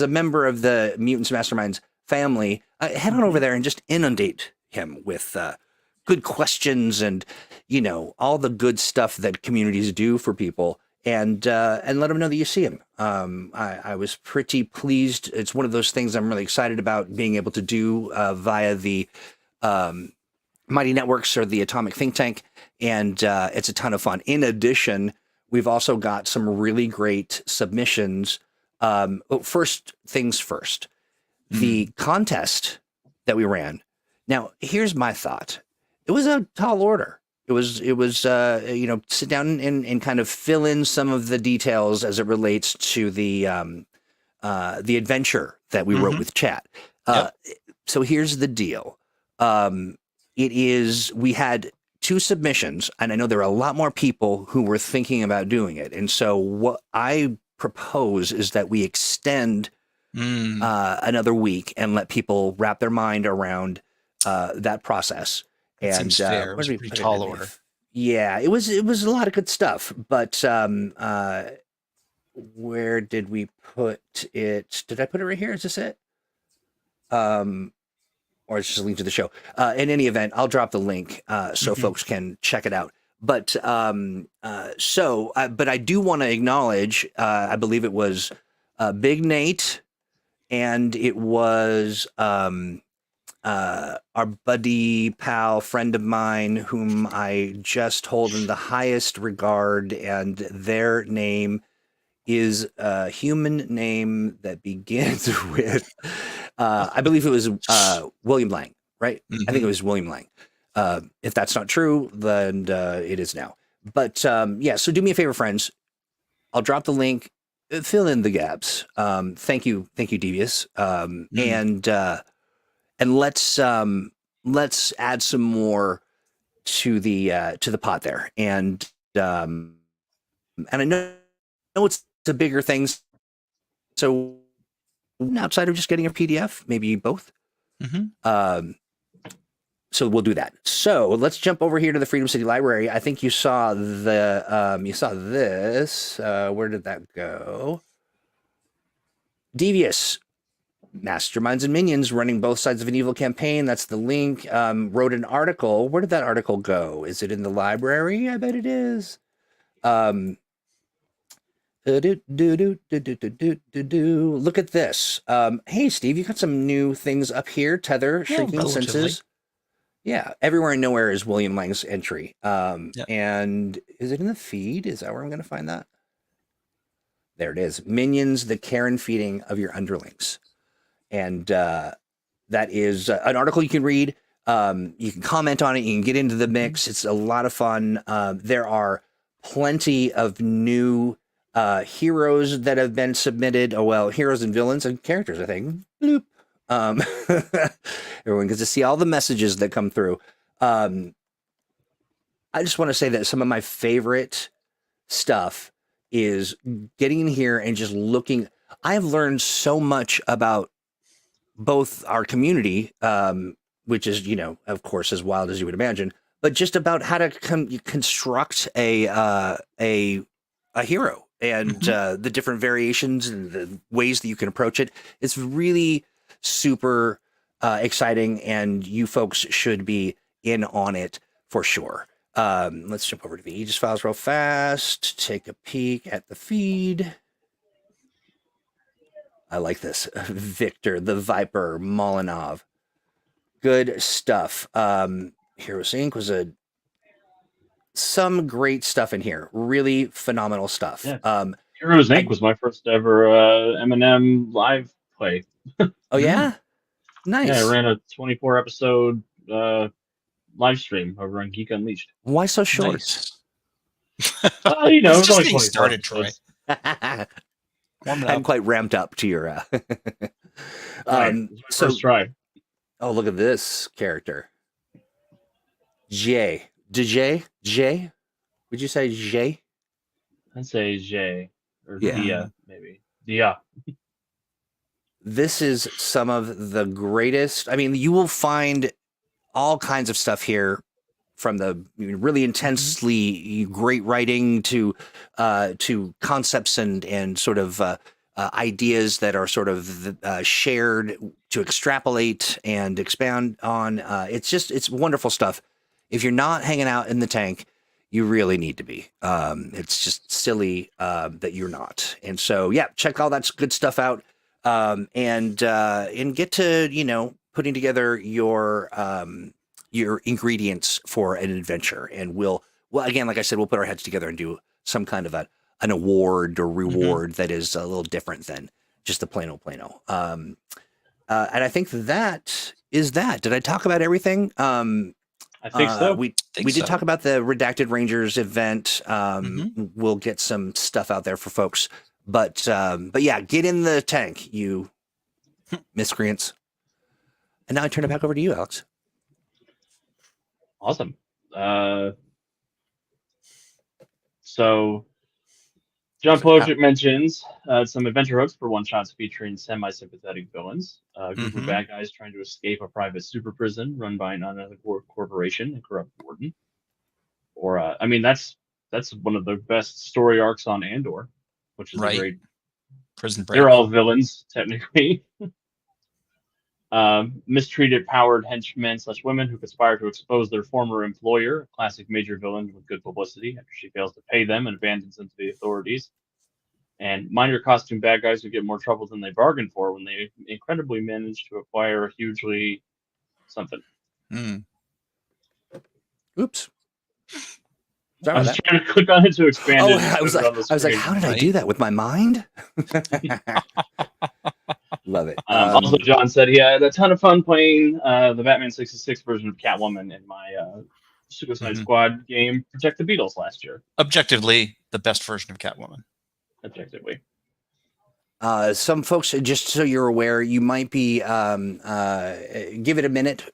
Speaker 1: a member of the Mutants Masterminds family, head on over there and just inundate him with good questions and, all the good stuff that communities do for people, and let him know that you see him. I was pretty pleased. It's one of those things I'm really excited about being able to do via the Mighty Networks or the Atomic Think Tank, and it's a ton of fun. In addition, we've also got some really great submissions. First things first, the contest that we ran. Now, here's my thought. It was a tall order. It was sit down and kind of fill in some of the details as it relates to the adventure that we wrote with chat. So here's the deal. We had 2 submissions, and I know there are a lot more people who were thinking about doing it. And so what I propose is that we extend another week and let people wrap their mind around that process.
Speaker 2: That seems fair. It was a pretty tall order.
Speaker 1: Yeah, it was a lot of good stuff. But where did we put it? Did I put it right here? Is this it? Or it's just a link to the show. In any event, I'll drop the link so folks can check it out. But but I do want to acknowledge, I believe it was Big Nate, and it was our buddy, pal, friend of mine, whom I just hold in the highest regard, and their name is a human name that begins with, I believe it was William Lang, right? I think it was William Lang. If that's not true, then it is now. But so do me a favor, friends. I'll drop the link. Fill in the gaps. Thank you, Devious. And let's add some more to the pot there. And I know it's a bigger thing. So outside of just getting a PDF, maybe both. So we'll do that. So let's jump over here to the Freedom City Library. I think you saw this. Where did that go? Devious. Masterminds and Minions running both sides of an evil campaign. That's the link. Wrote an article. Where did that article go? Is it in the library? I bet it is. Look at this. Hey, Steve, you got some new things up here. Tether, Shrinking Senses. Yeah, Everywhere and Nowhere is William Lang's entry. And is it in the feed? Is that where I'm going to find that? There it is. Minions, the care and feeding of your underlings. And that is an article you can read. You can comment on it. You can get into the mix. It's a lot of fun. There are plenty of new heroes that have been submitted. Oh, well, heroes and villains and characters, I think. Bloop. Everyone gets to see all the messages that come through. I just want to say that some of my favorite stuff is getting in here and just looking. I have learned so much about both our community, which is, you know, of course, as wild as you would imagine, but just about how to construct a hero and the different variations and the ways that you can approach it. It's really super exciting, and you folks should be in on it for sure. Let's jump over to the Aegis files real fast, take a peek at the feed. I like this. Victor, the Viper, Molinov. Good stuff. Heroes Inc. was some great stuff in here. Really phenomenal stuff.
Speaker 3: Yeah. Heroes Inc. was my first ever M&M live play.
Speaker 1: Oh, yeah? Nice.
Speaker 3: Yeah, I ran a 24 episode live stream over on Geek Unleashed.
Speaker 1: Why so short?
Speaker 2: Nice.
Speaker 3: Well, you know,
Speaker 2: It's
Speaker 3: it's
Speaker 2: just
Speaker 3: only
Speaker 2: getting
Speaker 3: 24
Speaker 2: started, Troy.
Speaker 3: episodes.
Speaker 1: I'm quite ramped up to your
Speaker 3: Right, first try.
Speaker 1: Oh, look at this character. Jay. Jay? Would you say Jay?
Speaker 3: I'd say Jay or
Speaker 1: Yeah.
Speaker 3: Dia, maybe. Dia.
Speaker 1: This is some of the greatest. I mean, you will find all kinds of stuff here, from the really intensely great writing to concepts and sort of ideas that are sort of shared to extrapolate and expand on. It's wonderful stuff. If you're not hanging out in the tank, you really need to be. It's just silly that you're not. And so, yeah, check all that good stuff out, and get to, you know, putting together your ingredients for an adventure. And we'll again, like I said, we'll put our heads together and do some kind of an award or reward that is a little different than just the plain old. And I think that is that. Did I talk about everything?
Speaker 3: I think so.
Speaker 1: We did talk about the Redacted Rangers event. We'll get some stuff out there for folks, but yeah, get in the tank, you miscreants. And now I turn it back over to you, Alex.
Speaker 3: Awesome. So John Plojic mentions some adventure hooks for one-shots featuring semi-sympathetic villains. A group of bad guys trying to escape a private super prison run by an unethical corporation and corrupt warden. Or, I mean, that's one of the best story arcs on Andor, which is a great
Speaker 2: Prison Break.
Speaker 3: They're all villains, technically. Mistreated powered henchmen / women who conspire to expose their former employer, a classic major villain with good publicity after she fails to pay them and abandons them to the authorities. And minor costume bad guys who get more trouble than they bargained for when they incredibly manage to acquire a hugely something.
Speaker 1: Oops.
Speaker 3: Sorry, I was trying to click on it to expand it.
Speaker 1: I was like, how did I do that with my mind? Love it.
Speaker 3: Also, John said he had a ton of fun playing the Batman 66 version of Catwoman in my Suicide Squad game, Protect the Beatles, last year.
Speaker 2: Objectively, the best version of Catwoman.
Speaker 3: Objectively.
Speaker 1: Some folks, just so you're aware, you might be, give it a minute.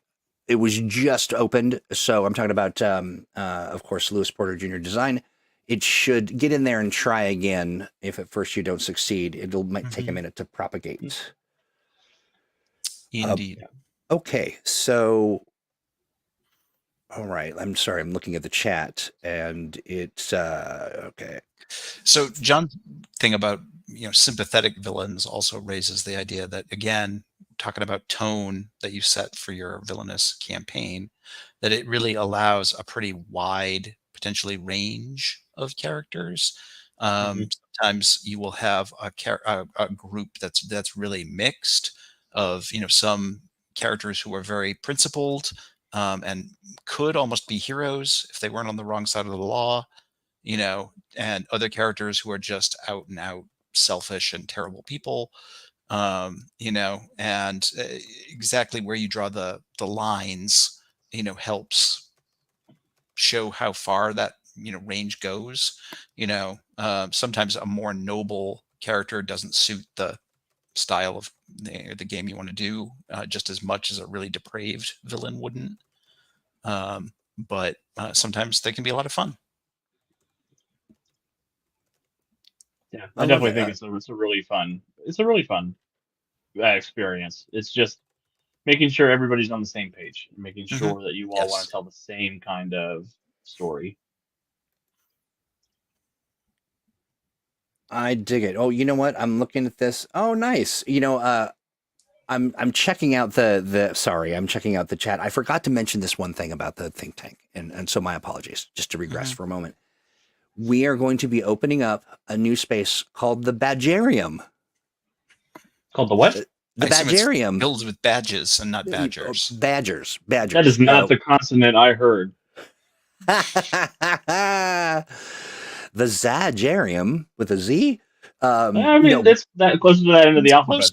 Speaker 1: It was just opened. So I'm talking about, of course, Lewis Porter Jr. design. It should get in there and try again. If at first you don't succeed, it might take a minute to propagate.
Speaker 2: Indeed.
Speaker 1: Okay, so All right. I'm sorry. I'm looking at the chat, and it's okay.
Speaker 2: So John's thing about sympathetic villains also raises the idea that, again, talking about tone that you set for your villainous campaign, that it really allows a pretty wide potentially range of characters. Sometimes you will have a group that's really mixed of some characters who are very principled and could almost be heroes if they weren't on the wrong side of the law, and other characters who are just out and out selfish and terrible people, and exactly where you draw the lines, helps show how far that range goes. Sometimes a more noble character doesn't suit the style of the game you want to do just as much as a really depraved villain wouldn't. But sometimes they can be a lot of fun.
Speaker 3: Yeah, I definitely think it's a really fun experience. It's just making sure everybody's on the same page, making sure that you all want to tell the same kind of story.
Speaker 1: I dig it. Oh, you know what? I'm looking at this. Oh, nice. I'm checking out I'm checking out the chat. I forgot to mention this one thing about the think tank, and so my apologies. Just to regress for a moment. We are going to be opening up a new space called the Badgerium.
Speaker 3: Called the what?
Speaker 1: The Badgerium.
Speaker 2: Filled with badges and not badgers.
Speaker 1: Badgers.
Speaker 3: That is not the consonant I heard.
Speaker 1: The Zagarium with a Z.
Speaker 3: I mean, that's that closer to that end of the alphabet.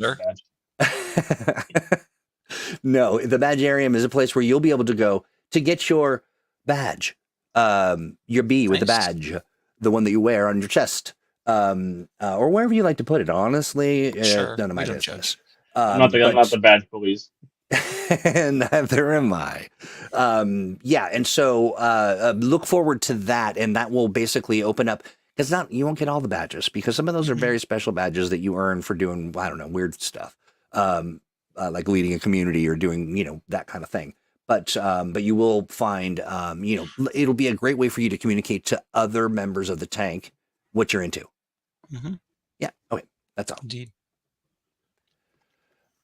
Speaker 1: No, the Badgerium is a place where you'll be able to go to get your badge, your B with the badge, the one that you wear on your chest, or wherever you like to put it. Honestly, none of my business.
Speaker 3: I'm not the badge police.
Speaker 1: Neither am I. Yeah, and so look forward to that, and that will basically open up, because you won't get all the badges, because some of those are very special badges that you earn for doing, I don't know, weird stuff, like leading a community or doing that kind of thing. But you will find it'll be a great way for you to communicate to other members of the tank what you're into. Yeah. Okay. That's all.
Speaker 2: Indeed.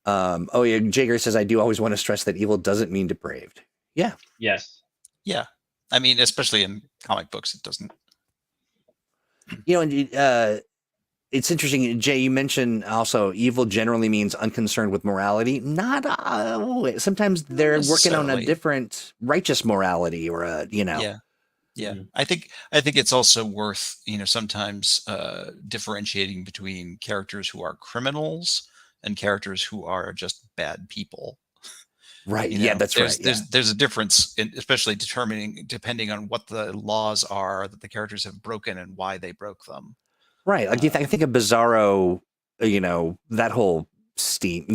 Speaker 1: Oh yeah, Jager says, I do always want to stress that evil doesn't mean depraved. Yeah.
Speaker 3: Yes.
Speaker 2: Yeah. I mean, especially in comic books, it doesn't.
Speaker 1: It's interesting, Jay, you mentioned also evil generally means unconcerned with morality. Not always. Sometimes they're working on a different righteous morality or
Speaker 2: Yeah. I think it's also worth, sometimes differentiating between characters who are criminals and characters who are just bad people.
Speaker 1: Right. Yeah, that's right.
Speaker 2: There's a difference, especially depending on what the laws are that the characters have broken and why they broke them.
Speaker 1: Right. Like I think of Bizarro, that whole scene,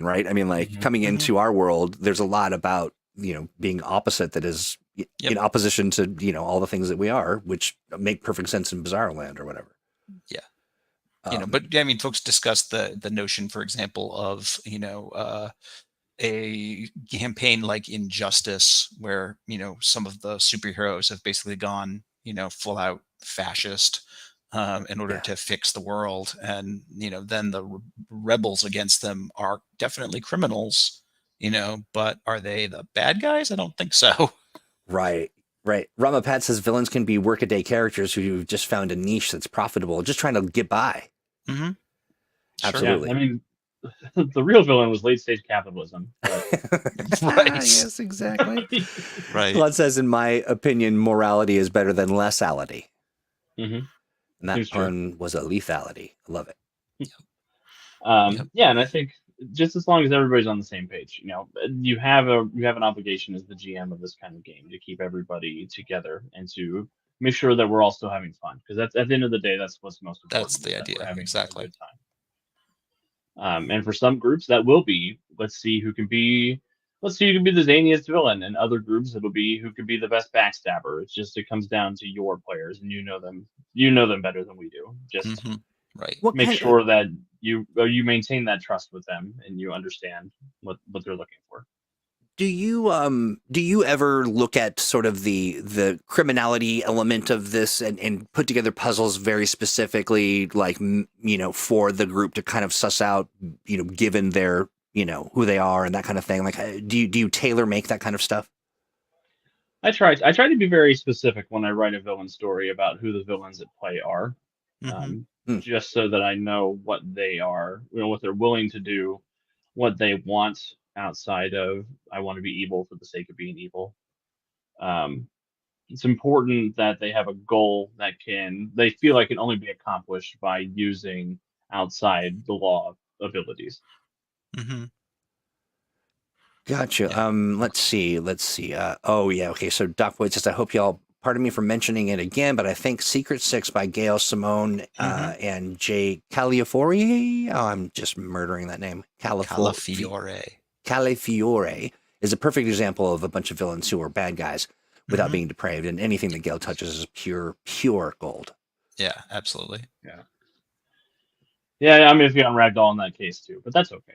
Speaker 1: right? I mean, like coming into our world, there's a lot about, being opposite that is in opposition to, all the things that we are, which make perfect sense in Bizarro Land or whatever.
Speaker 2: Yeah. But I mean, folks discuss the notion, for example, of, a campaign like Injustice, where, some of the superheroes have basically gone, full out fascist in order to fix the world. And, then the rebels against them are definitely criminals, but are they the bad guys? I don't think so.
Speaker 1: Right. Ramapat says villains can be workaday characters who just found a niche that's profitable, just trying to get by. Absolutely.
Speaker 3: Yeah, I mean, the real villain was late stage capitalism.
Speaker 2: Right.
Speaker 1: Yes, exactly.
Speaker 2: Right.
Speaker 1: Claude says, in my opinion, morality is better than lessality. And that pun was a lethality. I love it.
Speaker 3: Yeah, and I think just as long as everybody's on the same page, you have an obligation as the GM of this kind of game to keep everybody together and to make sure that we're all still having fun, because that's, at the end of the day, that's what's most important.
Speaker 2: That's the idea. Exactly.
Speaker 3: A good time. And for some groups, that will be, let's see who can be the zaniest villain, and other groups it'll be who can be the best backstabber. It comes down to your players, and you know them better than we do. Just
Speaker 2: right.
Speaker 3: Make sure that you maintain that trust with them and you understand what they're looking for.
Speaker 1: do you ever look at sort of the criminality element of this and put together puzzles very specifically, like for the group to kind of suss out, given their who they are and that kind of thing? Like, do you tailor make that kind of stuff?
Speaker 3: I try to be very specific when I write a villain story about who the villains at play are,
Speaker 2: Mm-hmm.
Speaker 3: just so that I know what they are, what they're willing to do, what they want outside of I want to be evil for the sake of being evil. Um, it's important that they have a goal that they feel like can only be accomplished by using outside the law abilities.
Speaker 2: Mm-hmm.
Speaker 1: Gotcha.
Speaker 2: Yeah.
Speaker 1: Let's see. Oh yeah. Okay. So Doc Boyd says, I hope y'all pardon me for mentioning it again, but I think Secret Six by Gail Simone and Jay Calafiore. Oh, I'm just murdering that name.
Speaker 2: Calafiore.
Speaker 1: Calafiore is a perfect example of a bunch of villains who are bad guys without being depraved, and anything that Gail touches is pure gold.
Speaker 2: Yeah, absolutely.
Speaker 3: Yeah. Yeah, I'm iffy on Ragdoll in that case too, but that's okay.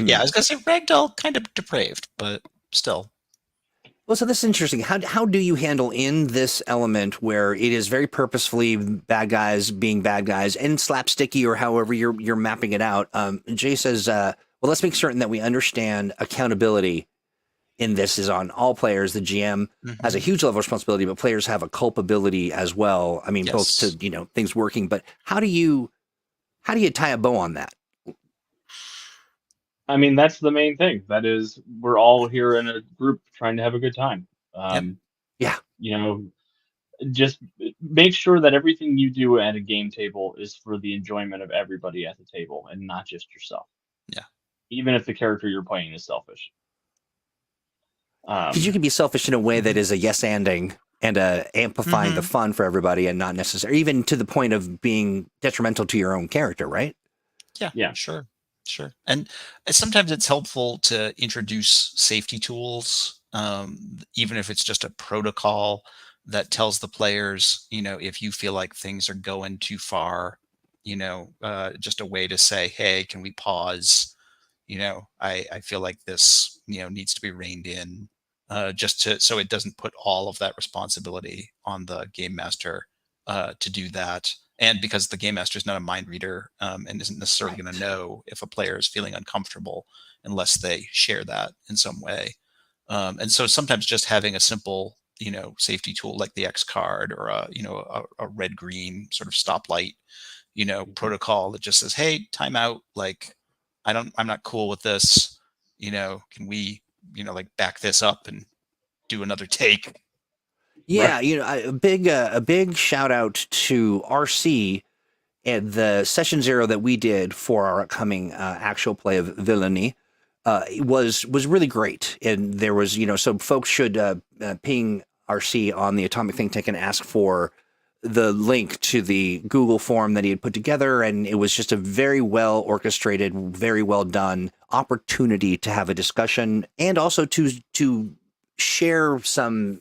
Speaker 2: Yeah, I was gonna say Ragdoll kind of depraved, but still.
Speaker 1: Well, so this is interesting. How do you handle in this element where it is very purposefully bad guys being bad guys and slapsticky or however you're mapping it out? Jay says, well, let's make certain that we understand accountability in this is on all players. The GM has a huge level of responsibility, but players have a culpability as well. I mean, both to things working. But how do you tie a bow on that?
Speaker 3: I mean, that's the main thing. That is, we're all here in a group trying to have a good time.
Speaker 1: Yeah.
Speaker 3: Just make sure that everything you do at a game table is for the enjoyment of everybody at the table and not just yourself.
Speaker 2: Yeah.
Speaker 3: Even if the character you're playing is selfish.
Speaker 1: Because you can be selfish in a way that is a yes-anding and amplifying the fun for everybody and not necessarily, even to the point of being detrimental to your own character, right?
Speaker 2: Yeah. Sure. And sometimes it's helpful to introduce safety tools, even if it's just a protocol that tells the players, if you feel like things are going too far, just a way to say, hey, can we pause? I feel like this, needs to be reined in, so it doesn't put all of that responsibility on the game master to do that. And because the game master is not a mind reader and isn't necessarily going to know if a player is feeling uncomfortable unless they share that in some way. And so sometimes just having a simple, safety tool like the X card or a red-green sort of stoplight, protocol that just says, hey, time out. Like, I'm not cool with this. Can we, like back this up and do another take?
Speaker 1: Yeah, a big shout out to RC and the session 0 that we did for our upcoming actual play of Villainy was really great. And there was, so folks should ping RC on the Atomic Think Tank and ask for the link to the Google form that he had put together. And it was just a very well orchestrated, very well done opportunity to have a discussion and also to share some,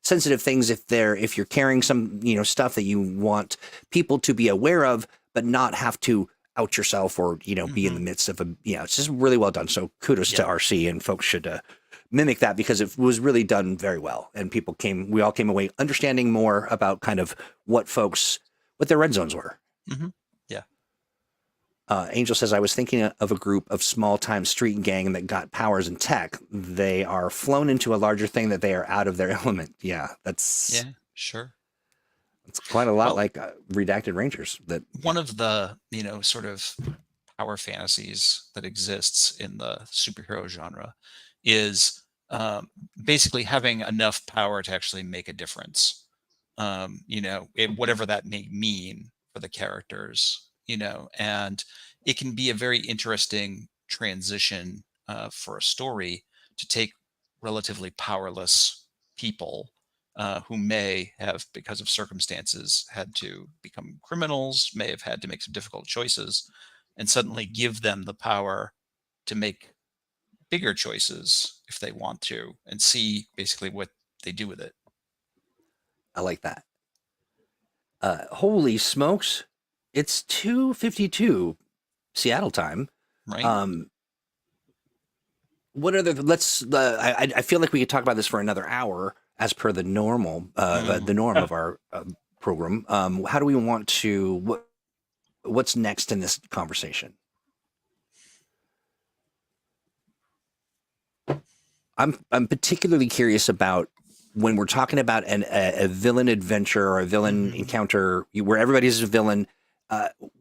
Speaker 1: sensitive things if you're carrying some, stuff that you want people to be aware of, but not have to out yourself or, be in the midst of it's just really well done. So kudos to RC, and folks should mimic that because it was really done very well. And we all came away understanding more about kind of what their red zones were.
Speaker 2: Mm-hmm. Yeah.
Speaker 1: Angel says, I was thinking of a group of small-time street gang that got powers and tech. They are flown into a larger thing that they are out of their element. Yeah, that's...
Speaker 2: Yeah, sure.
Speaker 1: It's quite a lot like Redacted Rangers.
Speaker 2: One of the, sort of power fantasies that exists in the superhero genre is basically having enough power to actually make a difference. Whatever that may mean for the characters. And it can be a very interesting transition for a story to take relatively powerless people who may have, because of circumstances, had to become criminals, may have had to make some difficult choices, and suddenly give them the power to make bigger choices if they want to, and see basically what they do with it.
Speaker 1: I like that. Holy smokes. It's 2:52 Seattle time.
Speaker 2: Right.
Speaker 1: What are the I feel like we could talk about this for another hour as per the norm of our program. How do we want to what's next in this conversation? I'm particularly curious about when we're talking about a villain adventure or a villain encounter where everybody's a villain.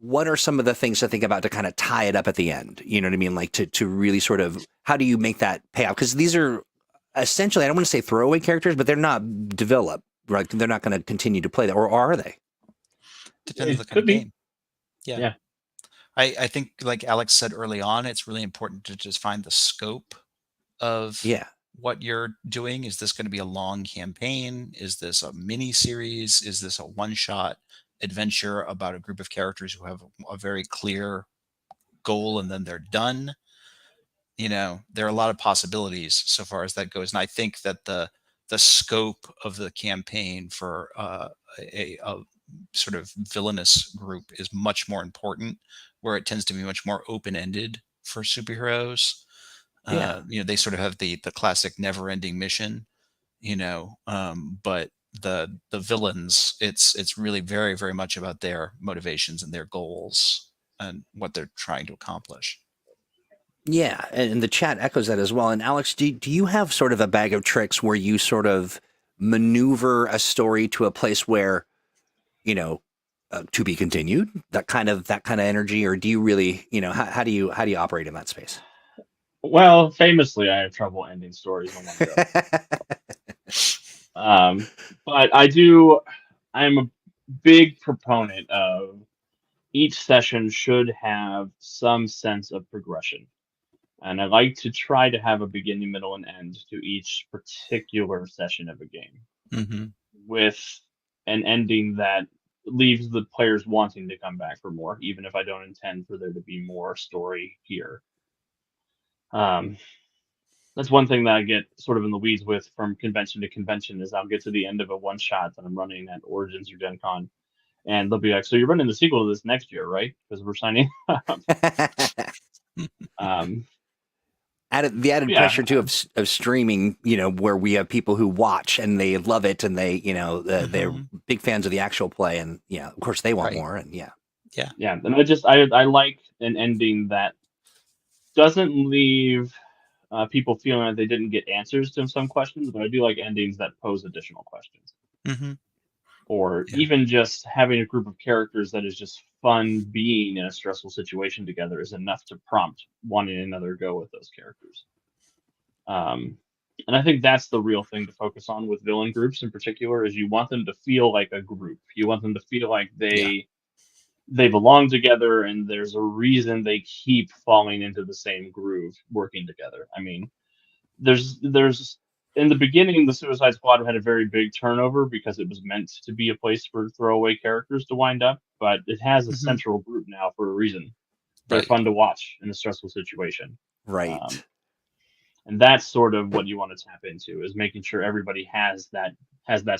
Speaker 1: What are some of the things to think about to kind of tie it up at the end? You know what I mean? Like to really sort of, how do you make that pay off? Because these are essentially, I don't want to say throwaway characters, but they're not developed, right? They're not going to continue to play that, or are they?
Speaker 2: Depends on the kind of game. Yeah. I think, like Alex said early on, it's really important to just find the scope of what you're doing. Is this going to be a long campaign? Is this a mini series? Is this a one-shot adventure about a group of characters who have a very clear goal and then they're done? You know, there are a lot of possibilities so far as that goes. And I think that the scope of the campaign for a sort of villainous group is much more important, where it tends to be much more open-ended for superheroes. You know, they sort of have the classic never-ending mission, you know, but the villains, it's really very, very much about their motivations and their goals and what they're trying to accomplish.
Speaker 1: Yeah, and the chat echoes that as well. And Alex, do you have sort of a bag of tricks where you sort of maneuver a story to a place where, you know, to be continued, that kind of energy, or do you really, you know, how do you operate in that space?
Speaker 3: Well, famously, I have trouble ending stories on one go. But I'm a big proponent of each session should have some sense of progression. And I like to try to have a beginning, middle, and end to each particular session of a game, with an ending that leaves the players wanting to come back for more, even if I don't intend for there to be more story here. That's one thing that I get sort of in the weeds with from convention to convention is I'll get to the end of a one shot that I'm running at Origins or Gen Con, and they'll be like, "So you're running the sequel to this next year, right? Because we're signing up."
Speaker 1: The added pressure too of streaming, you know, where we have people who watch and they love it and they, you know, they're big fans of the actual play, and of course they want more, and yeah.
Speaker 3: And I like an ending that doesn't leave people feeling like they didn't get answers to some questions, but I do like endings that pose additional questions. Or even just having a group of characters that is just fun being in a stressful situation together is enough to prompt wanting another go with those characters. And I think that's the real thing to focus on with villain groups in particular, is you want them to feel like a group. You want them to feel like they belong together, and there's a reason they keep falling into the same groove working together. I mean, there's in the beginning, the Suicide Squad had a very big turnover because it was meant to be a place for throwaway characters to wind up, but it has a central group now for a reason. They're fun to watch in a stressful situation.
Speaker 1: Right.
Speaker 3: And that's sort of what you want to tap into, is making sure everybody has that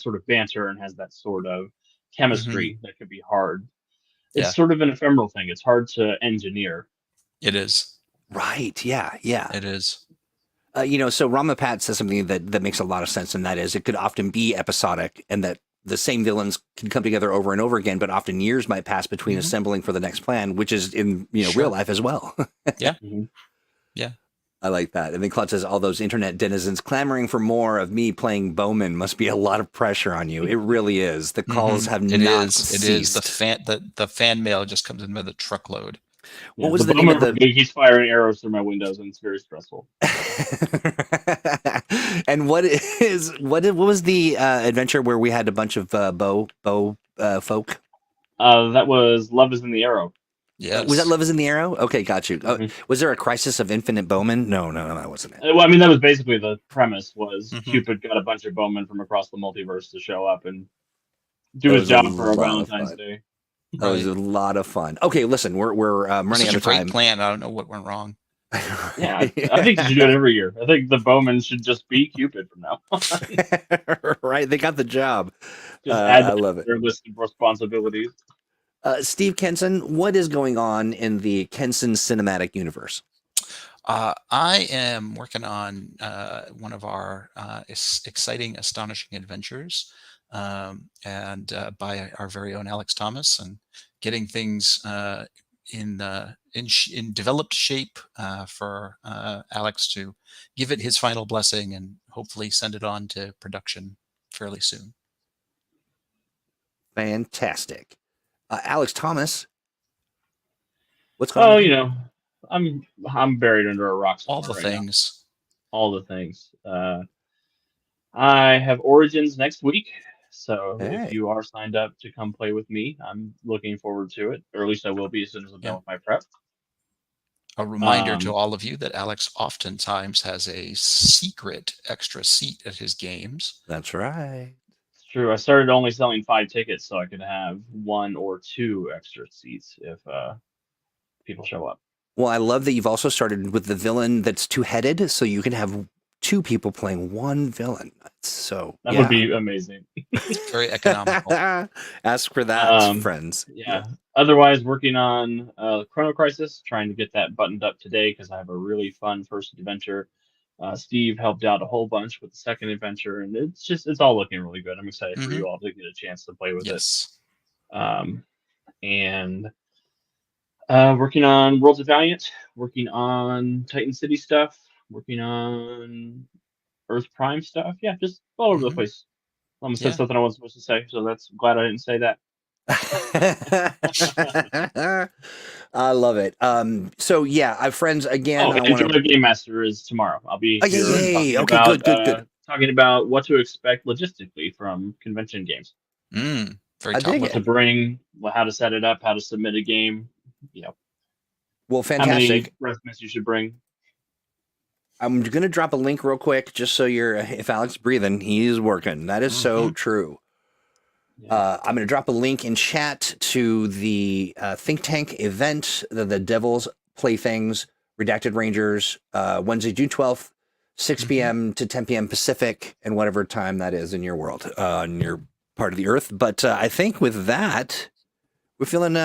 Speaker 3: sort of banter and has that sort of chemistry that could be hard. It's sort of an ephemeral thing. It's hard to engineer.
Speaker 2: It is.
Speaker 1: Right. Yeah.
Speaker 2: It is.
Speaker 1: You know, so Ramapat says something that makes a lot of sense, and that is it could often be episodic, and that the same villains can come together over and over again, but often years might pass between assembling for the next plan, which is in real life as well.
Speaker 2: Yeah.
Speaker 1: I like that. And then Claude says, all those internet denizens clamoring for more of me playing Bowman must be a lot of pressure on you. It really is. The calls have not ceased.
Speaker 2: It is. The fan mail just comes in by the truckload.
Speaker 1: What was the name of the...
Speaker 3: He's firing arrows through my windows, and it's very stressful.
Speaker 1: And what was the adventure where we had a bunch of bow folk?
Speaker 3: That was Love is in the Arrow.
Speaker 2: Yes.
Speaker 1: Was that Love is in the Arrow? Okay, got you. Was there a Crisis of Infinite Bowmen? No, that wasn't it.
Speaker 3: Well, I mean, that was basically the premise, was Cupid got a bunch of bowmen from across the multiverse to show up and do his job for a Valentine's Day.
Speaker 1: That was a lot of fun. Okay, listen, we're running out of time.
Speaker 2: Great plan. I don't know what went wrong.
Speaker 3: Yeah, I think you should do it every year. I think the bowmen should just be Cupid from now on.
Speaker 1: Right, they got the job.
Speaker 3: I
Speaker 1: love it.
Speaker 3: Their list of responsibilities.
Speaker 1: Steve Kenson, what is going on in the Kenson cinematic universe?
Speaker 2: I am working on one of our exciting, astonishing adventures, and by our very own Alex Thomas, and getting things in developed shape for Alex to give it his final blessing and hopefully send it on to production fairly soon.
Speaker 1: Fantastic. Alex Thomas, what's going on?
Speaker 3: Oh,
Speaker 1: with you?
Speaker 3: you know, I'm buried under a rock somewhere
Speaker 2: All the
Speaker 3: right now.
Speaker 2: things.
Speaker 3: All the things. I have Origins next week, so
Speaker 1: Hey.
Speaker 3: if you are signed up to come play with me, I'm looking forward to it. Or at least I will be as soon as I'm done with my prep.
Speaker 2: A reminder to all of you that Alex oftentimes has a secret extra seat at his games.
Speaker 1: That's right.
Speaker 3: It's true. I started only selling 5 tickets so I could have 1 or 2 extra seats if people show up.
Speaker 1: Well, I love that you've also started with the villain that's two-headed, so you can have 2 people playing one villain. So
Speaker 3: That would be amazing.
Speaker 2: Very economical.
Speaker 1: Ask for that, friends.
Speaker 3: Yeah. Otherwise, working on Chrono Crisis, trying to get that buttoned up today because I have a really fun first adventure. Steve helped out a whole bunch with the second adventure, and it's all looking really good. I'm excited for you all to get a chance to play with it. And working on Worlds of Valiant, working on Titan City stuff, working on Earth Prime stuff. Yeah, just all over the place. I almost said something I wasn't supposed to say, so that's glad I didn't say that.
Speaker 1: I love it. So yeah, friends, again.
Speaker 3: Joy Game Master is tomorrow. I'll be
Speaker 1: here
Speaker 3: talking
Speaker 1: good.
Speaker 3: Talking about what to expect logistically from convention games.
Speaker 2: Very
Speaker 1: top
Speaker 3: what to bring, how to set it up, how to submit a game.
Speaker 1: Well, fantastic.
Speaker 3: How many resumes you should bring.
Speaker 1: I'm going to drop a link real quick just so if Alex is breathing, he's working. That is so true. I'm going to drop a link in chat to the Think Tank event, the Devil's Playthings, Redacted Rangers, Wednesday, June 12th, 6 p.m. to 10 p.m. Pacific, and whatever time that is in your world, on your part of the earth. But I think with that, we're feeling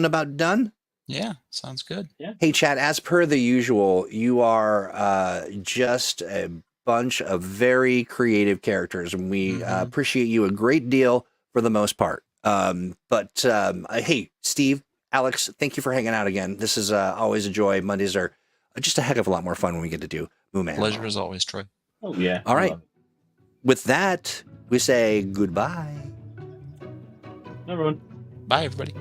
Speaker 1: about done.
Speaker 2: Yeah, sounds good.
Speaker 3: Yeah.
Speaker 1: Hey, chat, as per the usual, you are just a bunch of very creative characters, and we appreciate you a great deal for the most part. But hey, Steve, Alex, thank you for hanging out again. This is always a joy. Mondays are just a heck of a lot more fun when we get to do Mooman.
Speaker 2: Pleasure as always, Troy.
Speaker 3: Oh, yeah.
Speaker 1: All right. With that, we say goodbye.
Speaker 3: Everyone.
Speaker 2: Bye, everybody.